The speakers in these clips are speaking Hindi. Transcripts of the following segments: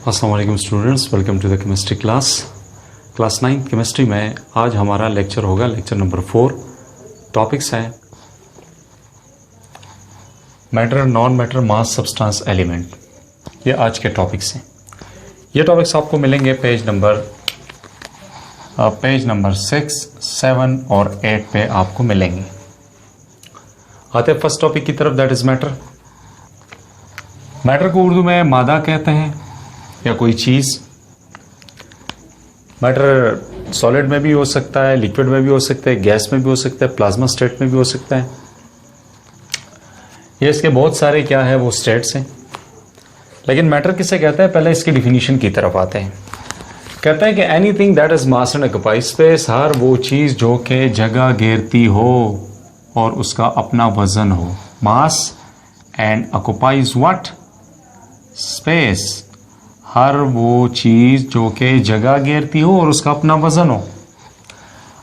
अस्सलाम वालेकुम students, welcome to the chemistry class 9 chemistry में आज हमारा लेक्चर होगा लेक्चर नंबर 4। टॉपिक्स हैं matter, non matter, mass, substance, element. ये आज के टॉपिक्स हैं। ये टॉपिक्स आपको मिलेंगे पेज नंबर 6, 7 और 8 पे आपको मिलेंगे। आते हैं फर्स्ट टॉपिक की तरफ, दैट इज मैटर। मैटर को उर्दू में मादा कहते हैं या कोई चीज़। मैटर सॉलिड में भी हो सकता है, लिक्विड में भी हो सकता है, गैस में भी हो सकता है, प्लाज्मा स्टेट में भी हो सकता है। ये इसके बहुत सारे क्या है वो स्टेट्स हैं। लेकिन मैटर किसे कहते हैं, पहले इसकी डिफिनीशन की तरफ आते हैं। कहता है कि anything that is mass and occupy space, हर वो चीज़ जो कि जगह घेरती हो और उसका अपना वजन हो। Mass and occupies what, space. हर वो चीज़ जो कि जगह घेरती हो और उसका अपना वजन हो,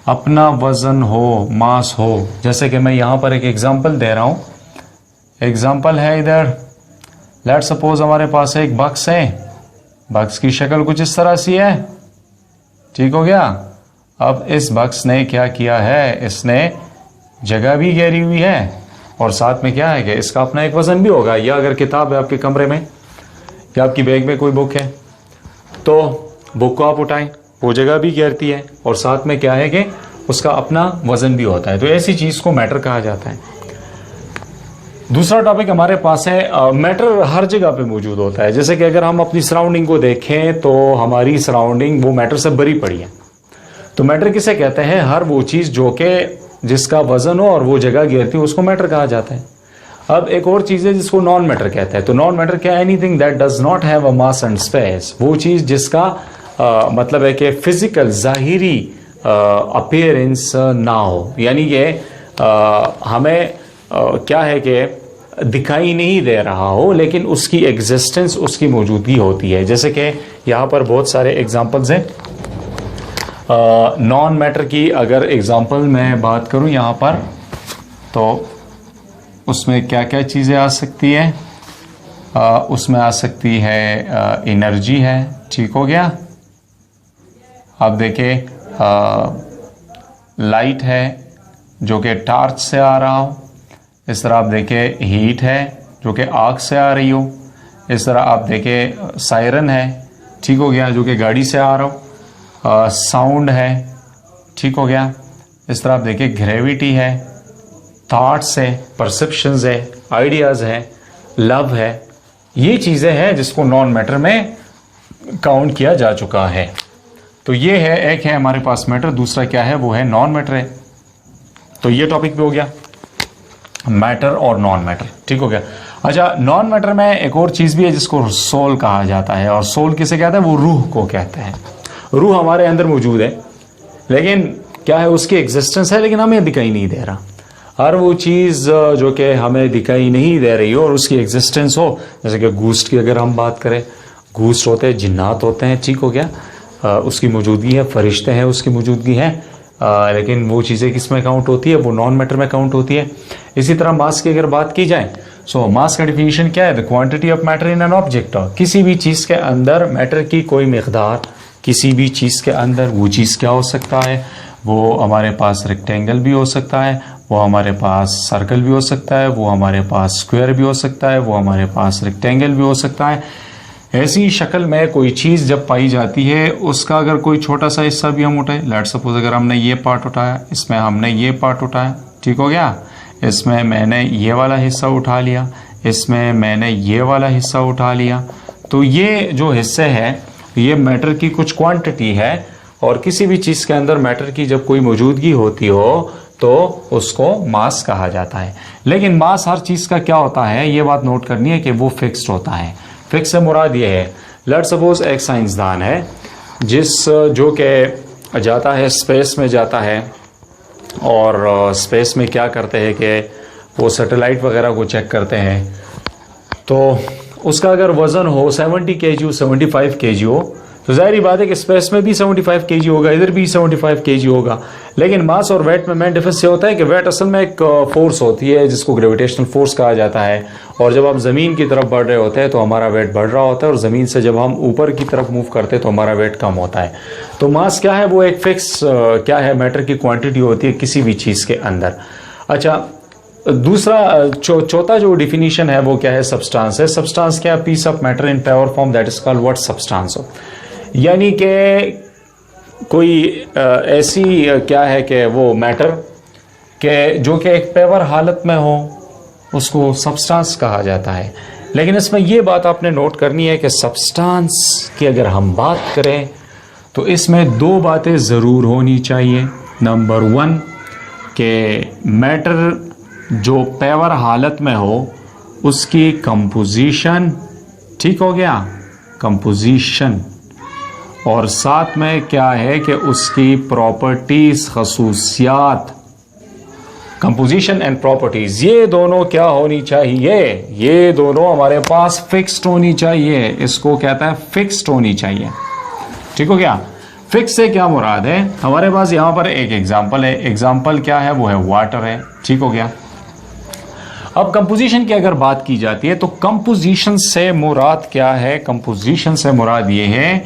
अपना वजन हो, मास हो। जैसे कि मैं यहाँ पर एक एग्जांपल दे रहा हूँ। एग्जांपल है इधर, लेट सपोज हमारे पास एक बक्स है। बक्स की शक्ल कुछ इस तरह सी है, ठीक हो गया। अब इस बक्स ने क्या किया है, इसने जगह भी घेरी हुई है और साथ में क्या है कि इसका अपना एक वजन भी होगा। या अगर किताब है आपके कमरे में या आपकी बैग में कोई बुक है तो बुक को आप उठाएं, वो जगह भी घेरती है और साथ में क्या है कि उसका अपना वजन भी होता है। तो ऐसी चीज़ को मैटर कहा जाता है। दूसरा टॉपिक हमारे पास है मैटर हर जगह पे मौजूद होता है। जैसे कि अगर हम अपनी सराउंडिंग को देखें तो हमारी सराउंडिंग वो मैटर से भरी पड़ी है। तो मैटर किसे कहते हैं, हर वो चीज़ जो कि जिसका वजन हो और वो जगह घेरती हो उसको मैटर कहा जाता है। अब एक और चीज़ है जिसको नॉन मैटर कहते हैं। तो नॉन मैटर क्या, anything that does not have a mass and space. वो चीज़ जिसका मतलब है कि फिजिकल ज़ाहिरी अपीयरेंस ना हो, यानी कि हमें क्या है कि दिखाई नहीं दे रहा हो लेकिन उसकी एग्जिस्टेंस, उसकी मौजूदगी होती है। जैसे कि यहाँ पर बहुत सारे एग्जांपल्स हैं नॉन मैटर की। अगर एग्जांपल मैं बात करूँ यहाँ पर तो उसमें क्या क्या चीज़ें आ सकती है। उसमें आ सकती है एनर्जी है, ठीक हो गया। अब देखिए लाइट है जो कि टॉर्च से आ रहा हो। इस तरह आप देखिए हीट है जो कि आग से आ रही हो। इस तरह आप देखिए सायरन है, ठीक हो गया, जो कि गाड़ी से आ रहा हो। साउंड है, ठीक हो गया। इस तरह आप देखिए ग्रेविटी है, थॉट्स है, परसेप्शंस है, आइडियाज़ है, लव है। ये चीज़ें हैं जिसको नॉन मैटर में काउंट किया जा चुका है। तो ये है, एक है हमारे पास मैटर, दूसरा क्या है वो है नॉन मैटर है। तो ये टॉपिक भी हो गया मैटर और नॉन मैटर, ठीक हो गया। अच्छा, नॉन मैटर में एक और चीज़ भी है जिसको सोल कहा जाता है। और सोल किसे कहता है, वो रूह को कहते हैं। रूह हमारे अंदर मौजूद है लेकिन क्या है, उसकी एग्जिस्टेंस है लेकिन हमें दिखाई नहीं दे रहा। हर वो चीज़ जो कि हमें दिखाई नहीं दे रही हो और उसकी एग्जिस्टेंस हो, जैसे कि घूस्ट की अगर हम बात करें, घूस्ट होते हैं, जिन्नात होते हैं, ठीक हो गया। उसकी मौजूदगी है, फरिश्ते हैं, उसकी मौजूदगी है। लेकिन वो चीज़ें किस में काउंट होती है, वो नॉन मैटर में काउंट होती है। इसी तरह मास की अगर बात की जाए, सो मास का डिफिनीशन क्या है, the quantity of matter in an object. किसी भी चीज़ के अंदर मैटर की कोई मिकदार, किसी भी चीज़ के अंदर वो चीज़ क्या हो सकता है, वो हमारे पास रेक्टेंगल भी हो सकता है, वो हमारे पास सर्कल भी हो सकता है, वो हमारे पास स्क्वायर भी हो सकता है, वो हमारे पास रेक्टेंगल भी हो सकता है। ऐसी शक्ल में कोई चीज़ जब पाई जाती है, उसका अगर कोई छोटा सा हिस्सा भी हम उठाए, लेट सपोज अगर हमने ये पार्ट उठाया, इसमें हमने ये पार्ट उठाया, ठीक हो गया। इसमें मैंने ये वाला हिस्सा उठा लिया, इसमें मैंने ये वाला हिस्सा उठा लिया। तो ये जो हिस्से हैं ये मैटर की कुछ क्वांटिटी है। और किसी भी चीज़ के अंदर मैटर की जब कोई मौजूदगी होती हो तो उसको मास कहा जाता है। लेकिन मास हर चीज़ का क्या होता है, ये बात नोट करनी है कि वो फिक्स्ड होता है। फिक्स से मुराद ये है, लेट सपोज एक साइंसदान है जो कि जाता है स्पेस में, जाता है और स्पेस में क्या करते हैं कि वो सैटेलाइट वगैरह को चेक करते हैं। तो उसका अगर वज़न हो 70 kg, 75 kg हो, तो जाहिर बात है कि स्पेस में भी 75 kg होगा, इधर भी 75 kg होगा, लेकिन मास और वेट में मेन डिफरेंस ये होता है कि वेट असल में एक फोर्स होती है जिसको ग्रेविटेशनल फोर्स कहा जाता है, और जब आप ज़मीन की तरफ बढ़ रहे होते हैं तो हमारा वेट बढ़ रहा होता है, और ज़मीन से जब हम ऊपर की तरफ मूव करते हैं तो हमारा वेट कम होता है। तो मास क्या है, वो एक फिक्स क्या है, मैटर की क्वांटिटी होती है किसी भी चीज़ के अंदर। अच्छा, दूसरा चौथा जो डिफिनीशन है वो क्या है, सब्सटेंस है। सब्सटेंस क्या, piece of matter in pure form that is called what, substance. यानी कि कोई ऐसी क्या है कि वो मैटर के जो कि एक पेवर हालत में हो उसको सब्सटेंस कहा जाता है। लेकिन इसमें ये बात आपने नोट करनी है कि सब्सटेंस की अगर हम बात करें तो इसमें दो बातें ज़रूर होनी चाहिए। नंबर 1 कि मैटर जो पेवर हालत में हो उसकी कंपोजिशन, ठीक हो गया, कंपोजिशन, और साथ में क्या है कि उसकी प्रॉपर्टीज, खसूसियात, कंपोजिशन एंड प्रॉपर्टीज, ये दोनों क्या होनी चाहिए, ये दोनों हमारे पास फिक्स्ड होनी चाहिए। इसको कहता है फिक्स्ड होनी चाहिए, ठीक हो गया। फिक्स से क्या मुराद है, हमारे पास यहां पर एक एग्जांपल है, एग्जांपल क्या है, वो है वाटर है, ठीक हो गया। अब कंपोजिशन की अगर बात की जाती है तो कंपोजिशन से मुराद क्या है, कंपोजिशन से मुराद ये है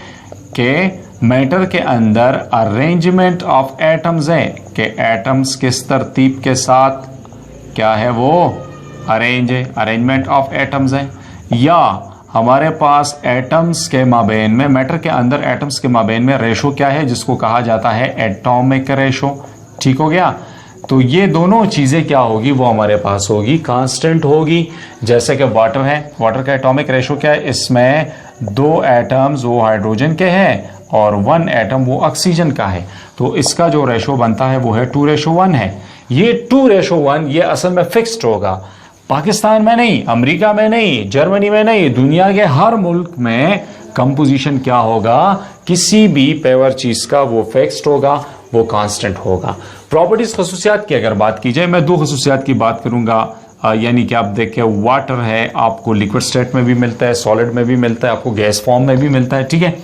कि मैटर के अंदर अरेंजमेंट ऑफ एटम्स है, कि एटम्स किस तरतीब के साथ क्या है वो अरेंज है, अरेंजमेंट ऑफ एटम्स है, या हमारे पास एटम्स के माबेन में, मैटर के अंदर एटम्स के माबेन में रेशो क्या है जिसको कहा जाता है एटॉमिक रेशो, ठीक हो गया। तो ये दोनों चीज़ें क्या होगी, वो हमारे पास होगी कांस्टेंट होगी। जैसे कि वाटर है, वाटर का एटॉमिक रेशो क्या है, इसमें 2 एटम्स वो हाइड्रोजन के हैं और 1 एटम वो ऑक्सीजन का है, तो इसका जो रेशो बनता है वो है 2:1 है। ये 2:1 ये असल में फिक्स्ड होगा, पाकिस्तान में नहीं, अमेरिका में नहीं, जर्मनी में नहीं, दुनिया के हर मुल्क में कंपोजिशन क्या होगा, किसी भी पेवर चीज का वो फिक्स्ड होगा, वो कांस्टेंट होगा। प्रॉपर्टीज, खसूसियात की अगर बात की जाए, मैं 2 खसूसियात की बात करूंगा, यानी कि आप देखें वाटर है, आपको लिक्विड स्टेट में भी मिलता है, सॉलिड में भी मिलता है, आपको गैस फॉर्म में भी मिलता है, ठीक है।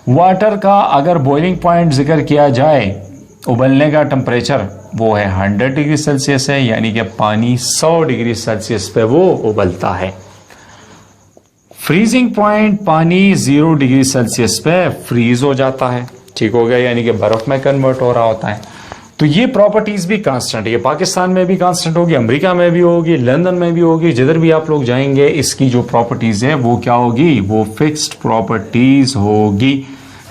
वाटर का अगर बॉइलिंग पॉइंट जिक्र किया जाए, उबलने का टेम्परेचर वो है 100 डिग्री सेल्सियस है, यानी कि पानी 100 डिग्री सेल्सियस पे वो उबलता है। फ्रीजिंग पॉइंट पानी 0 डिग्री सेल्सियस पे फ्रीज हो जाता है, ठीक हो गया, यानी कि बर्फ में कन्वर्ट हो रहा होता है। तो ये प्रॉपर्टीज भी कांस्टेंट है, पाकिस्तान में भी कांस्टेंट होगी, अमेरिका में भी होगी, लंदन में भी होगी, जिधर भी आप लोग जाएंगे इसकी जो प्रॉपर्टीज है वो क्या होगी, वो फिक्स्ड प्रॉपर्टीज होगी।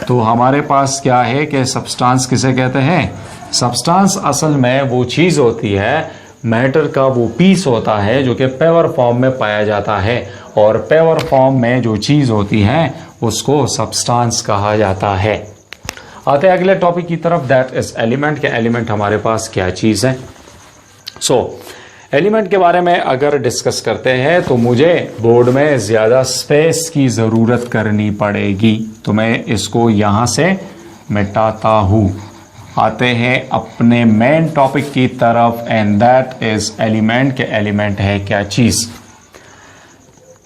तो हमारे पास क्या है कि सब्सटेंस किसे कहते हैं, सब्सटेंस असल में वो चीज होती है, मैटर का वो पीस होता है जो कि पेवर फॉर्म में पाया जाता है, और पेवर फॉर्म में जो चीज होती है उसको सब्सटेंस कहा जाता है। आते हैं अगले टॉपिक की तरफ, दैट इज एलिमेंट, के एलिमेंट हमारे पास क्या चीज है। एलिमेंट के बारे में अगर डिस्कस करते हैं तो मुझे बोर्ड में ज्यादा स्पेस की जरूरत करनी पड़ेगी, तो मैं इसको यहां से मिटाता हूं। आते हैं अपने मेन टॉपिक की तरफ, एंड दैट इज एलिमेंट, के एलिमेंट है क्या चीज।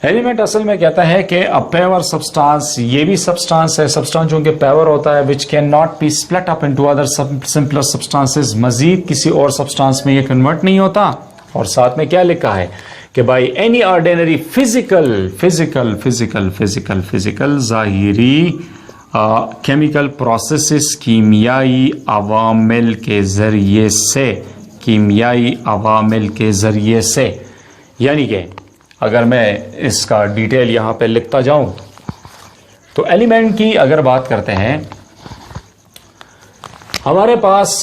एलिमेंट असल में कहता है कि अ पेवर सब्सटेंस, ये भी सब्सटेंस है, सब्सटेंस जो कि पेवर होता है, which can not be split up into other simpler substances, मजीद किसी और सब्सटेंस में ये कन्वर्ट नहीं होता। और साथ में क्या लिखा है कि बाई एनी ऑर्डिनरी फिजिकल जाहिरी केमिकल प्रोसेसेस, कीमियाई अवामिल के जरिए से, कीमियाई अवामिल के जरिए से, यानी कि अगर मैं इसका डिटेल यहां पे लिखता जाऊं तो एलिमेंट की अगर बात करते हैं, हमारे पास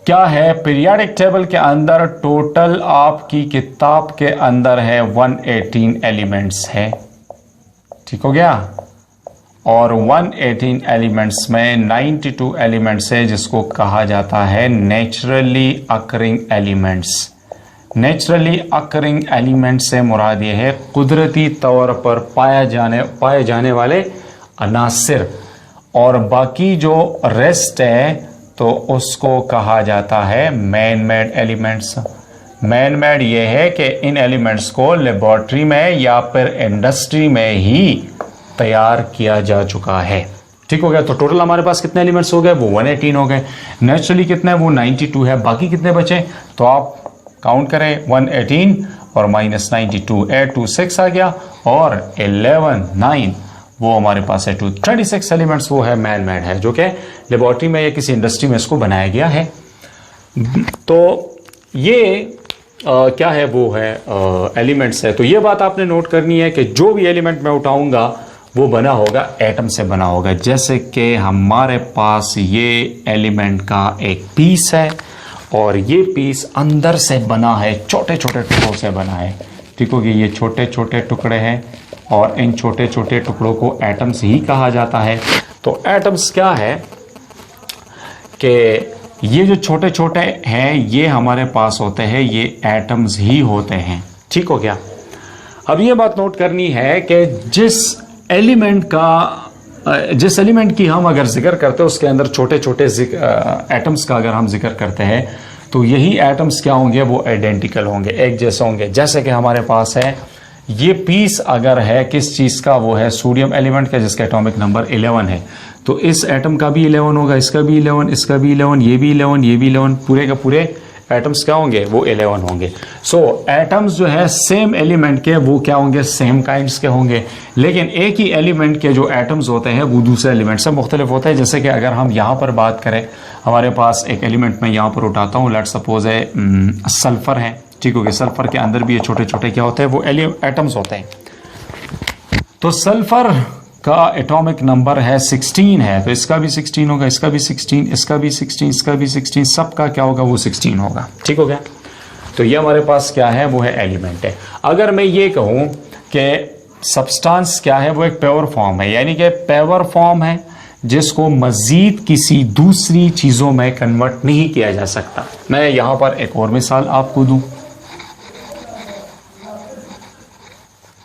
क्या है, पीरियोडिक टेबल के अंदर टोटल आपकी किताब के अंदर है 118 एलिमेंट्स है, ठीक हो गया, और 118 एलिमेंट्स में 92 एलिमेंट्स है जिसको कहा जाता है naturally occurring elements. Naturally occurring element से मुराद ये है कुदरती तौर पर पाए जाने वाले अनासिर, और बाकी जो रेस्ट है तो उसको कहा जाता है man made elements. Man made ये है कि इन एलिमेंट्स को लेबोरेटरी में या फिर इंडस्ट्री में ही तैयार किया जा चुका है। ठीक हो गया। तो टोटल हमारे पास कितने एलिमेंट्स हो गए, वो 118 हो गए। नेचुरली कितने, वो 92 है। बाकी कितने बचे, तो आप काउंट करें, 118 और माइनस 92, 8 2 6 आ गया, और 11 9 वो हमारे पास है 26 एलिमेंट्स वो है मैन मेड है, जो कि लेबोरेटरी में या किसी इंडस्ट्री में इसको बनाया गया है। तो ये क्या है, वो है एलिमेंट्स है। तो ये बात आपने नोट करनी है कि जो भी एलिमेंट मैं उठाऊंगा वो बना होगा एटम से बना होगा। जैसे कि हमारे पास ये एलिमेंट का एक पीस है और ये पीस अंदर से बना है, छोटे छोटे टुकड़ों से बना है। ठीक हो गया। ये छोटे छोटे टुकड़े हैं और इन छोटे छोटे टुकड़ों को एटम्स ही कहा जाता है। तो एटम्स क्या है कि ये जो छोटे छोटे हैं ये हमारे पास होते हैं, ये एटम्स ही होते हैं। ठीक हो गया। अब ये बात नोट करनी है कि जिस एलिमेंट की हम अगर जिक्र करते हैं उसके अंदर छोटे छोटे एटम्स का अगर हम जिक्र करते हैं तो यही एटम्स क्या होंगे, वो आइडेंटिकल होंगे, एक जैसे होंगे। जैसे कि हमारे पास है ये पीस अगर है किस चीज़ का, वो है सोडियम एलिमेंट का जिसका एटॉमिक नंबर 11 है। तो इस एटम का भी 11 होगा, इसका भी 11, इसका भी 11, ये भी 11, ये भी 11, पूरे का पूरे एटम्स क्या होंगे, वो 11 होंगे। सो एटम्स जो है सेम एलिमेंट के वो क्या होंगे, सेम काइंड्स के होंगे। लेकिन एक ही एलिमेंट के जो एटम्स होते हैं वो दूसरे एलिमेंट से मुख्तलिफ होते हैं। जैसे कि अगर हम यहाँ पर बात करें, हमारे पास एक एलिमेंट मैं यहाँ पर उठाता हूँ, लेट सपोज है सल्फर है। ठीक हो गया। सल्फर के अंदर भी ये छोटे छोटे क्या होते हैं, वो एटम्स होते हैं। तो सल्फर का एटॉमिक नंबर है 16 है, तो इसका भी 16 होगा, इसका भी 16, इसका भी 16, इसका भी 16, सबका क्या होगा, वो 16 होगा। ठीक हो गया। तो ये हमारे पास क्या है, वो है एलिमेंट है। अगर मैं ये कहूं कि सब्सटेंस क्या है, वो एक प्योर फॉर्म है, यानी कि प्योर फॉर्म है जिसको मजीद किसी दूसरी चीजों में कन्वर्ट नहीं किया जा सकता। मैं यहां पर एक और मिसाल आपको दूं।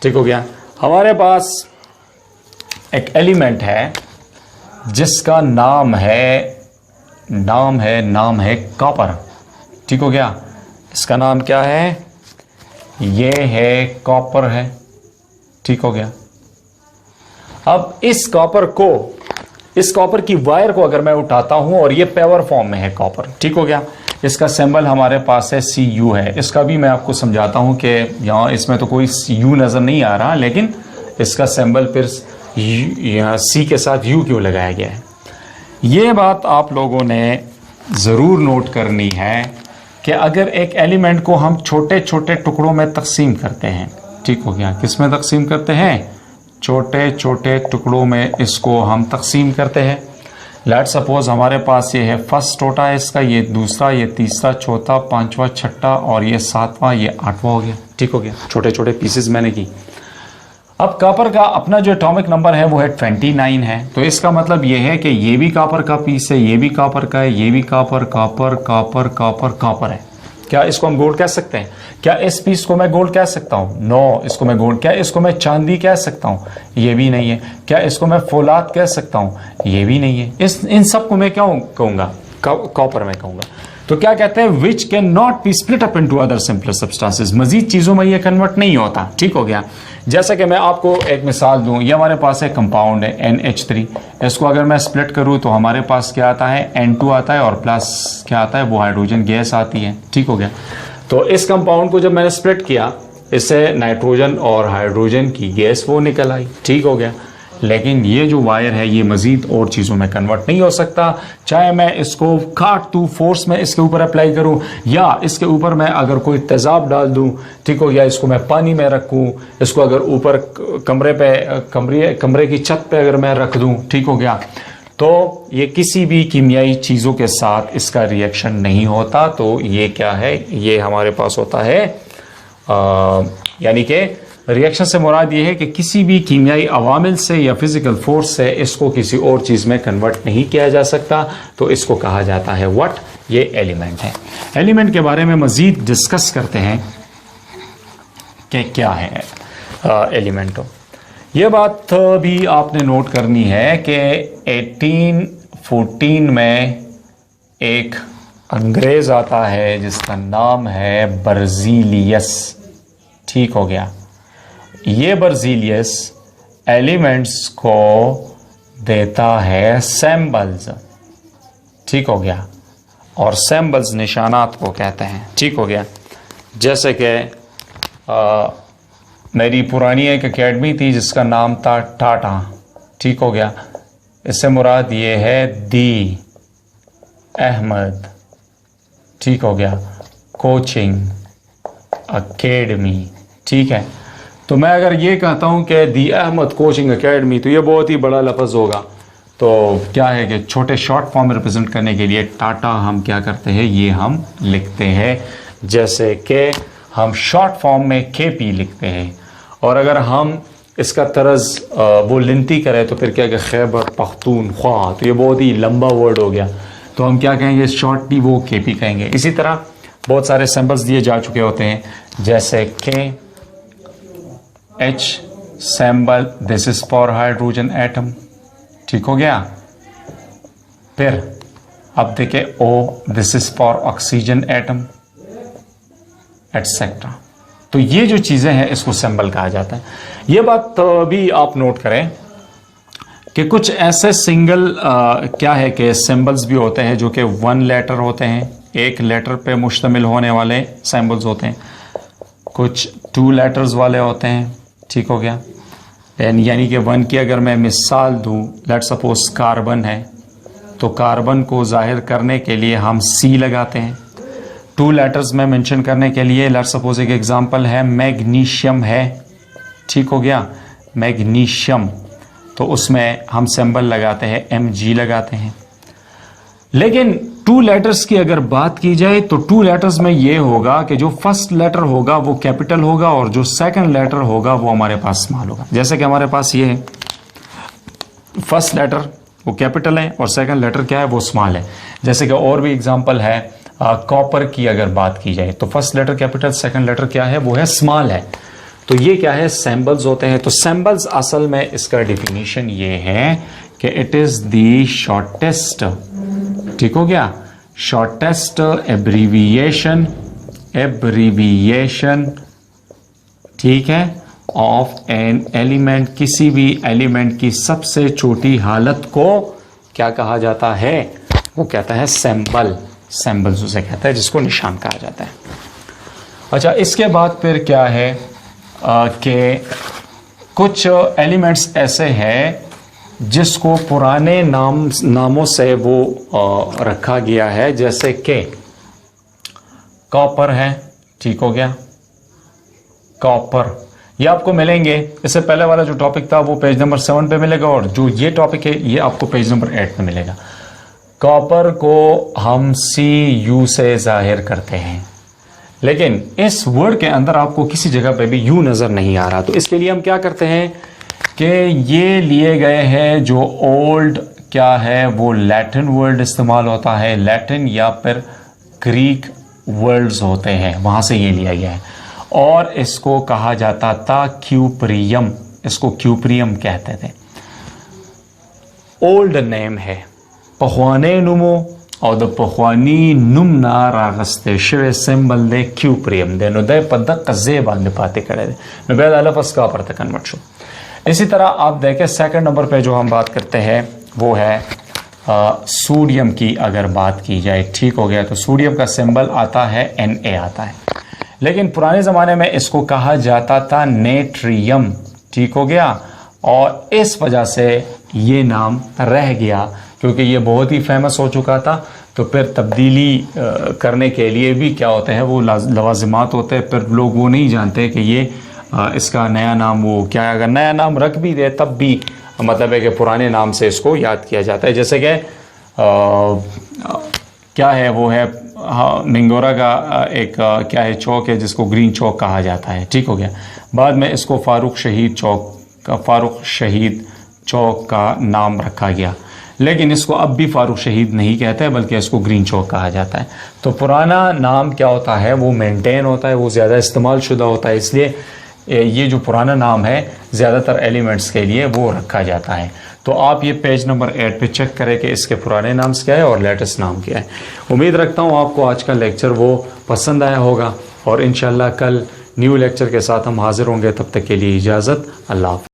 ठीक हो गया। हमारे पास एक एलिमेंट है जिसका नाम है कॉपर। ठीक हो गया। इसका नाम क्या है, ये है कॉपर है। ठीक हो गया। अब इस कॉपर की वायर को अगर मैं उठाता हूं और ये प्योर फॉर्म में है कॉपर। ठीक हो गया। इसका सिंबल हमारे पास है Cu है। इसका भी मैं आपको समझाता हूं कि यहाँ इसमें तो कोई U नजर नहीं आ रहा, लेकिन इसका सिंबल फिर यहाँ C के साथ U क्यों लगाया गया है। ये बात आप लोगों ने ज़रूर नोट करनी है कि अगर एक एलिमेंट को हम छोटे छोटे टुकड़ों में तकसीम करते हैं, ठीक हो गया, किस में तकसीम करते हैं, छोटे छोटे टुकड़ों में इसको हम तकसीम करते हैं। लेट सपोज हमारे पास ये है फर्स्ट टोटा है इसका, ये दूसरा, ये तीसरा, चौथा, पांचवा, छठा और ये सातवां, ये आठवां हो गया। ठीक हो गया। छोटे छोटे पीसेस मैंने की। अब कॉपर का अपना जो एटॉमिक नंबर है वो है 29 है। तो इसका मतलब ये है कि ये भी कॉपर का पीस है, ये भी कॉपर का है, ये भी copper copper copper copper copper है। क्या इसको हम गोल्ड कह सकते हैं? क्या इस पीस को मैं गोल्ड कह सकता हूं? नो, इसको मैं गोल्ड। क्या इसको मैं चांदी कह सकता हूं? ये भी नहीं है। क्या इसको मैं फौलाद कह सकता हूं? ये भी नहीं है। इन सब को मैं क्या कहूंगा? कॉपर में कहूंगा। तो क्या कहते हैं, which can not be split up into other simpler substances, मजीद चीजों में ये कन्वर्ट नहीं होता। ठीक हो गया। जैसा कि मैं आपको एक मिसाल दूं, ये हमारे पास एक कंपाउंड है NH3, इसको अगर मैं स्प्लिट करूं तो हमारे पास क्या आता है, N2 आता है और प्लस क्या आता है, वो हाइड्रोजन गैस आती है। ठीक हो गया। तो इस कंपाउंड को जब मैंने स्प्लिट किया, इससे नाइट्रोजन और हाइड्रोजन की गैस वो निकल आई। ठीक हो गया। लेकिन ये जो वायर है ये मजीद और चीज़ों में कन्वर्ट नहीं हो सकता, चाहे मैं इसको काट दूँ, फोर्स में इसके ऊपर अप्लाई करूँ, या इसके ऊपर मैं अगर कोई तेज़ाब डाल दूँ, ठीक हो गया, इसको मैं पानी में रखूँ, इसको अगर ऊपर कमरे की छत पे अगर मैं रख दूँ, ठीक हो गया, तो ये किसी भी कीमियाई चीज़ों के साथ इसका रिएक्शन नहीं होता। तो ये क्या है, ये हमारे पास होता है यानी कि रिएक्शन से मुराद ये है कि किसी भी कीमियाई अवामिल से या फिजिकल फोर्स से इसको किसी और चीज़ में कन्वर्ट नहीं किया जा सकता। तो इसको कहा जाता है व्हाट, ये एलिमेंट है। एलिमेंट के बारे में मज़ीद डिस्कस करते हैं कि क्या है एलिमेंट। ये बात भी आपने नोट करनी है कि 1814 में एक अंग्रेज़ आता है जिसका नाम है बर्जीलियस। ठीक हो गया। ये बर्जीलियस एलिमेंट्स को देता है सिंबल्स, ठीक हो गया, और सिंबल्स निशानात को कहते हैं, ठीक हो गया। जैसे कि मेरी पुरानी एक एकेडमी थी जिसका नाम था टाटा, ठीक हो गया। इससे मुराद ये है दी अहमद, ठीक हो गया, कोचिंग एकेडमी, ठीक है। तो मैं अगर ये कहता हूँ कि दी अहमद कोचिंग एकेडमी, तो ये बहुत ही बड़ा लफ्ज़ होगा। तो क्या है कि छोटे शॉर्ट फॉर्म में रिप्रेजेंट करने के लिए टाटा हम क्या करते हैं, ये हम लिखते हैं। जैसे कि हम शॉर्ट फॉर्म में KP लिखते हैं, और अगर हम इसका तर्ज वो लिनती करें तो फिर क्या कि खैबर पख्तूनख्वा, तो ये बहुत ही लंबा वर्ड हो गया, तो हम क्या कहेंगे, शॉर्टली वो KP कहेंगे। इसी तरह बहुत सारे सिंबल्स दिए जा चुके होते हैं, जैसे KH symbol, this is for hydrogen atom, ठीक हो गया। फिर अब देखें O, this is for oxygen atom, etcetera. तो ये जो चीज़ें हैं इसको सिंबल कहा जाता है। ये बात भी आप नोट करें कि कुछ ऐसे सिंगल क्या है कि सिंबल्स भी होते हैं जो कि 1 लेटर होते हैं, एक लेटर पे मुश्तमिल होने वाले सिंबल्स होते हैं, कुछ 2 लेटर्स वाले होते हैं, ठीक हो गया। यानी कि 1 की अगर मैं मिसाल दूँ, लेट सपोज कार्बन है, तो कार्बन को जाहिर करने के लिए हम C लगाते हैं। 2 लेटर्स में मेंशन करने के लिए लेट सपोज एक एग्जांपल है मैग्नीशियम है, ठीक हो गया, मैग्नीशियम, तो उसमें हम सिंबल लगाते हैं Mg लगाते हैं। लेकिन 2 लेटर्स की अगर बात की जाए तो 2 लेटर्स में ये होगा कि जो फर्स्ट लेटर होगा वो कैपिटल होगा और जो सेकंड लेटर होगा वो हमारे पास स्मॉल होगा। जैसे कि हमारे पास ये है, फर्स्ट लेटर वो कैपिटल है और सेकंड लेटर क्या है, वो स्मॉल है। जैसे कि और भी एग्जांपल है, कॉपर की अगर बात की जाए तो first letter capital, second letter क्या है, वो है स्मॉल है। तो ये क्या है, सिंबल्स होते हैं। तो सिंबल्स असल में इसका डिफिनीशन ये है कि इट इज द शॉर्टेस्ट, ठीक हो गया, शॉर्टेस्ट एब्रीविएशन, ठीक है, ऑफ एन एलिमेंट, किसी भी एलिमेंट की सबसे छोटी हालत को क्या कहा जाता है, वो कहता है सिंबल, सिंबल्स उसे कहता है जिसको निशान कहा जाता है। अच्छा, इसके बाद फिर क्या है कि कुछ एलिमेंट्स ऐसे हैं जिसको पुराने नामों से वो रखा गया है, जैसे कि कॉपर है, ठीक हो गया, कॉपर, ये आपको मिलेंगे। इससे पहले वाला जो टॉपिक था वो पेज नंबर 7 पे मिलेगा, और जो ये टॉपिक है ये आपको पेज नंबर 8 पे मिलेगा। कॉपर को हम CU से जाहिर करते हैं, लेकिन इस वर्ड के अंदर आपको किसी जगह पे भी U नज़र नहीं आ रहा। तो इसके लिए हम क्या करते हैं कि ये लिए गए हैं जो ओल्ड क्या है, वो लैटिन वर्ड इस्तेमाल होता है, लैटिन या फिर ग्रीक वर्ड्स होते हैं, वहाँ से ये लिया गया है, और इसको कहा जाता था क्यूप्रियम, इसको क्यूप्रियम कहते थे। ओल्ड नेम है पखवाने नुमो और द पखवानी नुमना रागस्ते शिवे सिंबल दे क्यूप्रियम दे नुदय पदक कजे बांधे पाते करे दे नुबैद अलफस का पर तक कन्वर्ट शो। इसी तरह आप देखें सेकंड नंबर पे जो हम बात करते हैं वो है सोडियम की अगर बात की जाए, ठीक हो गया। तो सोडियम का सिंबल आता है Na आता है, लेकिन पुराने ज़माने में इसको कहा जाता था नेट्रियम, ठीक हो गया, और इस वजह से ये नाम रह गया क्योंकि ये बहुत ही फेमस हो चुका था। तो फिर तब्दीली करने के लिए भी क्या होते हैं, वो लवाजिमात होते हैं, फिर लोग वो नहीं जानते कि ये इसका नया नाम वो क्या है। अगर नया नाम रख भी दे तब भी मतलब है कि पुराने नाम से इसको याद किया जाता है। जैसे कि क्या है वो है मिंगोरा का एक क्या है चौक है जिसको ग्रीन चौक कहा जाता है, ठीक हो गया। बाद में इसको फारूक शहीद चौक का नाम रखा गया, लेकिन इसको अब भी फारूक शहीद नहीं कहते हैं बल्कि इसको ग्रीन चौक कहा जाता है। तो पुराना नाम क्या होता है वो मेंटेन होता है, वो ज़्यादा इस्तेमाल शुदा होता है, इसलिए ये जो पुराना नाम है ज़्यादातर एलिमेंट्स के लिए वो रखा जाता है। तो आप ये पेज नंबर 8 पे चेक करें कि इसके पुराने नाम्स क्या है और लेटेस्ट नाम क्या है। उम्मीद रखता हूँ आपको आज का लेक्चर वो पसंद आया होगा और इंशाल्लाह कल न्यू लेक्चर के साथ हम हाजिर होंगे। तब तक के लिए इजाज़त, अल्लाह हाफ़िज़।